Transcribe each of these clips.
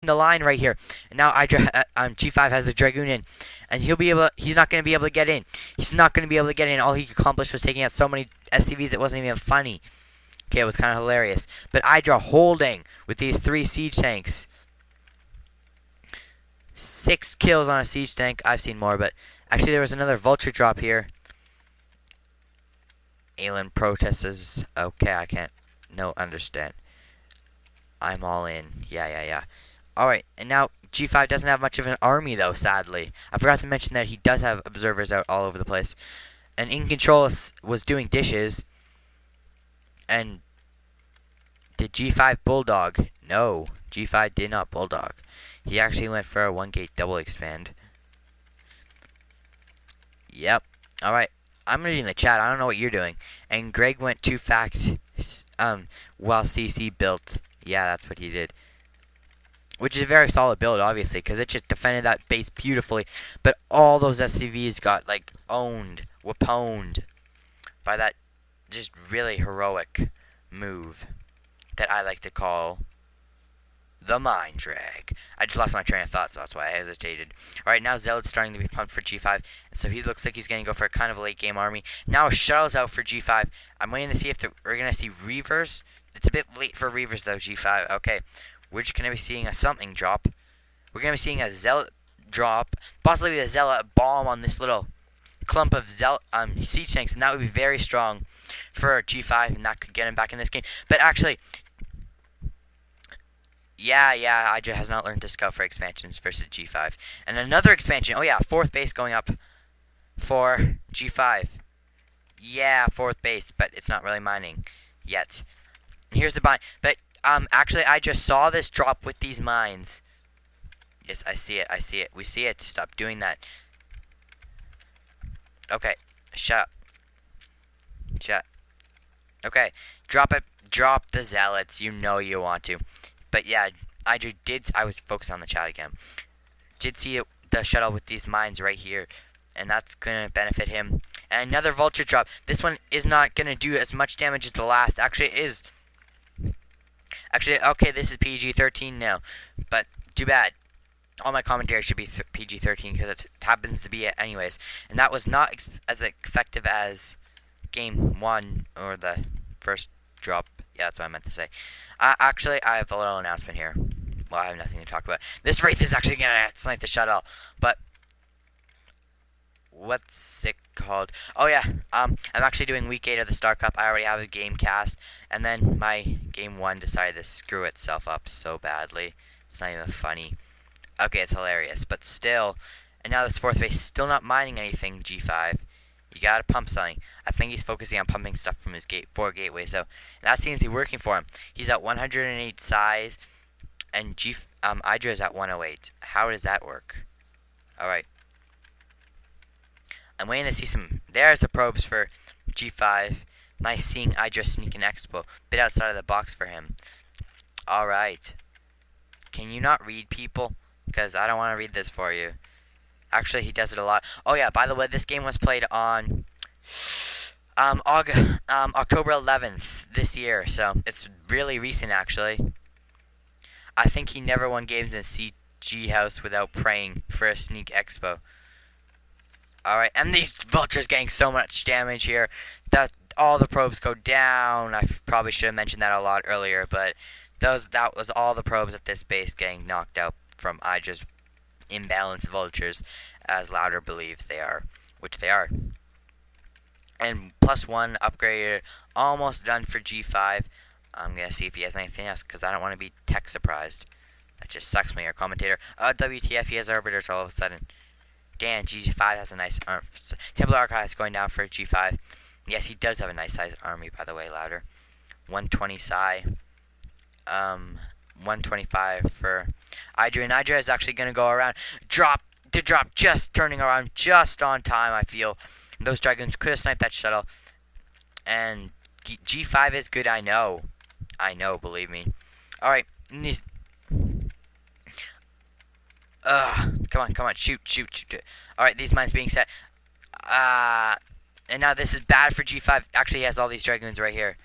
the line right here. And now G5 has a Dragoon in. And he's not going to be able to get in. He's not going to be able to get in. All he accomplished was taking out so many SCVs it wasn't even funny. Okay, it was kind of hilarious. But Hydra holding with these 3 siege tanks. 6 kills on a siege tank. I've seen more, but actually there was another vulture drop here. Alien protesters. Okay, I can't. No, understand. I'm all in. Yeah. Alright, and now G5 doesn't have much of an army, though, sadly. I forgot to mention that he does have observers out all over the place. And In Control was doing dishes. And did G5 bulldog? No, G5 did not bulldog. He actually went for a 1-gate double expand. Yep. Alright, I'm reading the chat. I don't know what you're doing. And Greg went to fact while CC built. Yeah, that's what he did. Which is a very solid build, obviously, because it just defended that base beautifully. But all those SCVs got, like, whooped by that just really heroic move that I like to call the Mind Drag. I just lost my train of thought, so that's why I hesitated. Alright, now Zealot's starting to be pumped for G5, and so he looks like he's going to go for a kind of late game army. Now a Shuttle's out for G5. I'm waiting to see if we're going to see Reavers. It's a bit late for Reavers, though, G5. Okay, we're just going to be seeing a something drop. We're going to be seeing a Zealot drop, possibly a Zealot bomb on this little clump of siege tanks, and that would be very strong for G5, and that could get him back in this game. But actually, yeah, Hydra has not learned to scout for expansions versus G5. And another expansion. Oh yeah, 4th base going up for G5. Yeah, 4th base, but it's not really mining yet. Here's the bind. But actually, I just saw this drop with these mines. Yes, I see it. We see it. Stop doing that. Okay, shut up. Okay, drop it. Drop the Zealots. You know you want to. But yeah, I was focused on the chat again. Did see the shuttle with these mines right here, and that's gonna benefit him. And another vulture drop. This one is not gonna do as much damage as the last. Actually, it is. Actually, okay, this is PG-13 now, but too bad. All my commentary should be PG-13 because it happens to be it anyways. And that was not as effective as game 1 or the first drop. Yeah, that's what I meant to say. Actually, I have a little announcement here. Well, I have nothing to talk about. This Wraith is actually going to snipe the shuttle. But what's it called? Oh, yeah. I'm actually doing week 8 of the Star Cup. I already have a game cast. And then my game 1 decided to screw itself up so badly. It's not even funny. Okay, it's hilarious. But still. And now this 4th base is still not mining anything, G5. You gotta pump something. I think he's focusing on pumping stuff from his 4 gateways, so that seems to be working for him. He's at 108 size, and Hydra is at 108. How does that work? Alright. I'm waiting to see some. There's the probes for G5. Nice seeing Hydra sneak an expo. Bit outside of the box for him. Alright. Can you not read, people? Because I don't want to read this for you. Actually, he does it a lot. Oh yeah, by the way, this game was played on October 11th this year, so it's really recent actually. I think he never won games in CG House without praying for a sneak expo. Alright, and these vultures getting so much damage here that all the probes go down. I probably should have mentioned that a lot earlier, but that was all the probes at this base getting knocked out from Hydra's imbalanced vultures, as Louder believes they are, which they are. And +1 upgraded, almost done for G5. I'm gonna see if he has anything else, because I don't want to be tech surprised. That just sucks me, our commentator. WTF, he has arbiters all of a sudden. Damn, G5 has a nice arm. Templar Archive is going down for G5. Yes, he does have a nice sized army, by the way, Louder. 120 psi. 125 for Hydra, and Hydra is actually going to go around. Drop, just turning around just on time, I feel. Those Dragoons could have sniped that shuttle. And G5 is good, I know. Believe me. Alright, these... come on, shoot. Alright, these mines being set. And now this is bad for G5. Actually, he has all these Dragoons right here.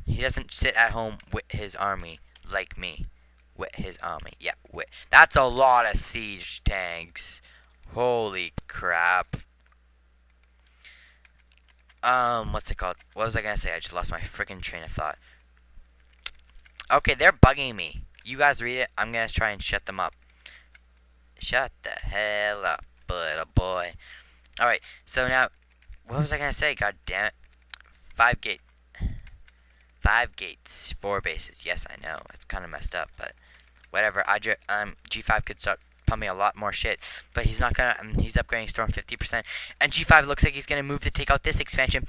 He doesn't sit at home with his army like me. with his army. Yeah, that's a lot of siege tanks. Holy crap. What's it called? What was I gonna say? I just lost my freaking train of thought. Okay, they're bugging me. You guys read it. I'm gonna try and shut them up. Shut the hell up, little boy. Alright, so now, what was I gonna say? God damn it. 5 gates, 4 bases. Yes, I know. It's kind of messed up, but whatever. G5 could start pumping a lot more shit, but he's not gonna. He's upgrading Storm 50%, and G5 looks like he's gonna move to take out this expansion.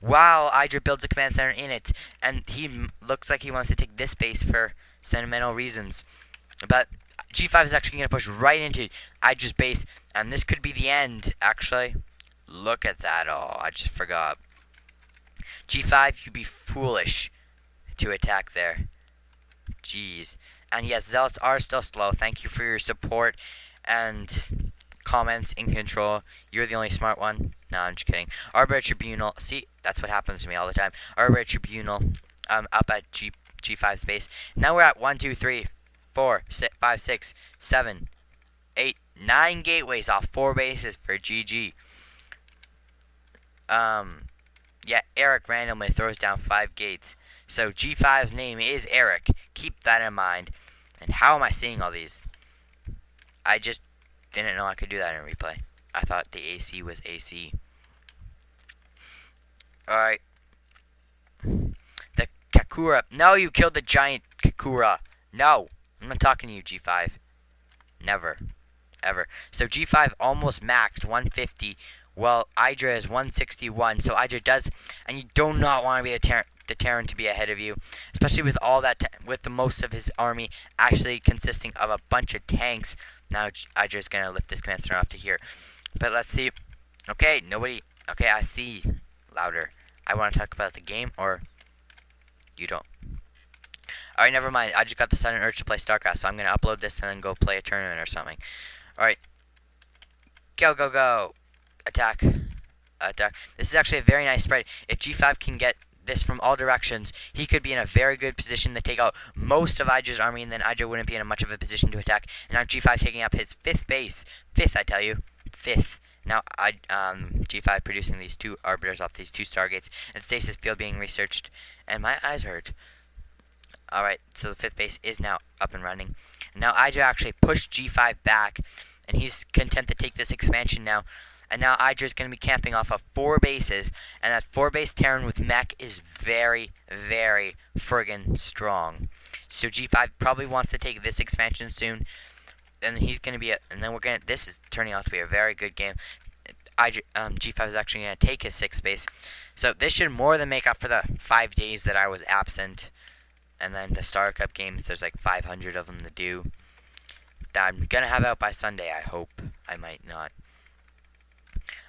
Wow, Idra builds a command center in it, and he looks like he wants to take this base for sentimental reasons. But G5 is actually gonna push right into Idra's base, and this could be the end. Actually, look at that! Oh, I just forgot. G5, you'd be foolish to attack there. Jeez. And yes, Zealots are still slow. Thank you for your support and comments in control. You're the only smart one. No, I'm just kidding. Arbiter Tribunal. See, that's what happens to me all the time. Arbiter Tribunal up at G5's base. Now we're at 1, 2, 3, 4, 5, 6, 7, 8, 9 gateways off 4 bases for GG. Yeah, Eric randomly throws down 5 gates. So G5's name is Eric. Keep that in mind. And how am I seeing all these? I just didn't know I could do that in replay. I thought the AC was AC. Alright. The Kakura. No, you killed the giant Kakura. No. I'm not talking to you, G5. Never. Ever. So G5 almost maxed 150. Well, Idra is 161. So Idra does. And you do not want to be the Terran to be ahead of you, especially with all that, with the most of his army actually consisting of a bunch of tanks. Now Idra's gonna lift this command center off to here, but let's see. Okay, nobody. Okay, I see. Louder. I want to talk about the game, or you don't. All right, never mind. I just got the sudden urge to play StarCraft, so I'm gonna upload this and then go play a tournament or something. All right, go go go! Attack, attack. This is actually a very nice spread. If G5 can get this from all directions, he could be in a very good position to take out most of Idra's army, and then Idra wouldn't be in much of a position to attack. And now G5 taking up his 5th base. 5th, I tell you. 5th. Now, G5 producing these 2 arbiters off these 2 stargates, and Stasis Field being researched, and my eyes hurt. Alright, so the 5th base is now up and running. Now Idra actually pushed G5 back, and he's content to take this expansion now. And now Idra's going to be camping off of 4 bases. And that 4-base Terran with mech is very, very friggin' strong. So G5 probably wants to take this expansion soon. And he's going to be and then we're going to, this is turning out to be a very good game. G5 is actually going to take his 6th base. So this should more than make up for the 5 days that I was absent. And then the Star Cup games, there's like 500 of them to do. That I'm going to have out by Sunday, I hope. I might not.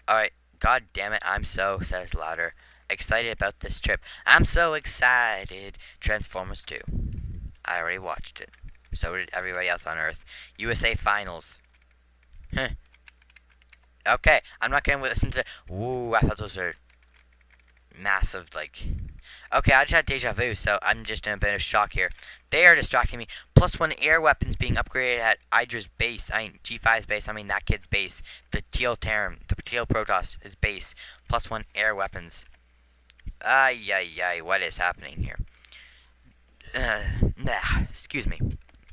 Alright, god damn it, I'm so, says Louder, excited about this trip. I'm so excited. Transformers 2. I already watched it. So did everybody else on Earth. USA Finals. Huh. Okay, I'm not gonna listen to the... Ooh, I thought those were massive, like... Okay, I just had deja vu, so I'm just in a bit of shock here. They are distracting me. +1 air weapons being upgraded at Idra's base. G5's base, I mean that kid's base. The Teal Terran, the Teal Protoss, his base. +1 air weapons. Ay, what is happening here? Excuse me.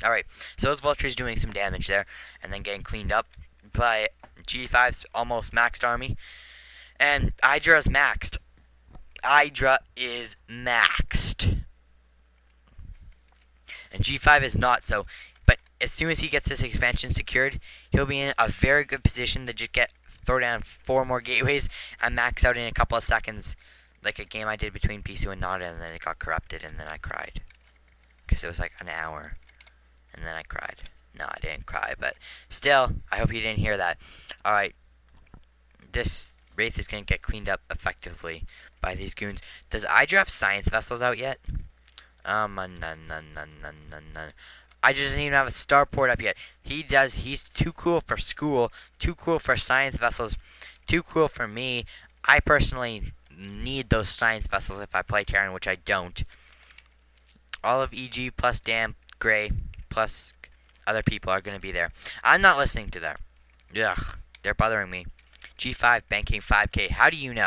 Alright, so those vultures doing some damage there, and then getting cleaned up by G5's almost maxed army. And Idra's maxed. Idra is maxed. And G5 is not so. But as soon as he gets this expansion secured, he'll be in a very good position to just throw down 4 more gateways and max out in a couple of seconds. Like a game I did between Pisu and Nada, and then it got corrupted, and then I cried. Because it was like an hour. And then I cried. No, I didn't cry, but still, I hope you didn't hear that. Alright. This Wraith is going to get cleaned up effectively by these goons. Does Idra have science vessels out yet? None. I just didn't even have a starport up yet. He does. He's too cool for school. Too cool for science vessels. Too cool for me. I personally need those science vessels if I play Terran, which I don't. All of EG plus Damn Gray plus other people are going to be there. I'm not listening to them. Ugh, they're bothering me. G5 banking 5K. How do you know?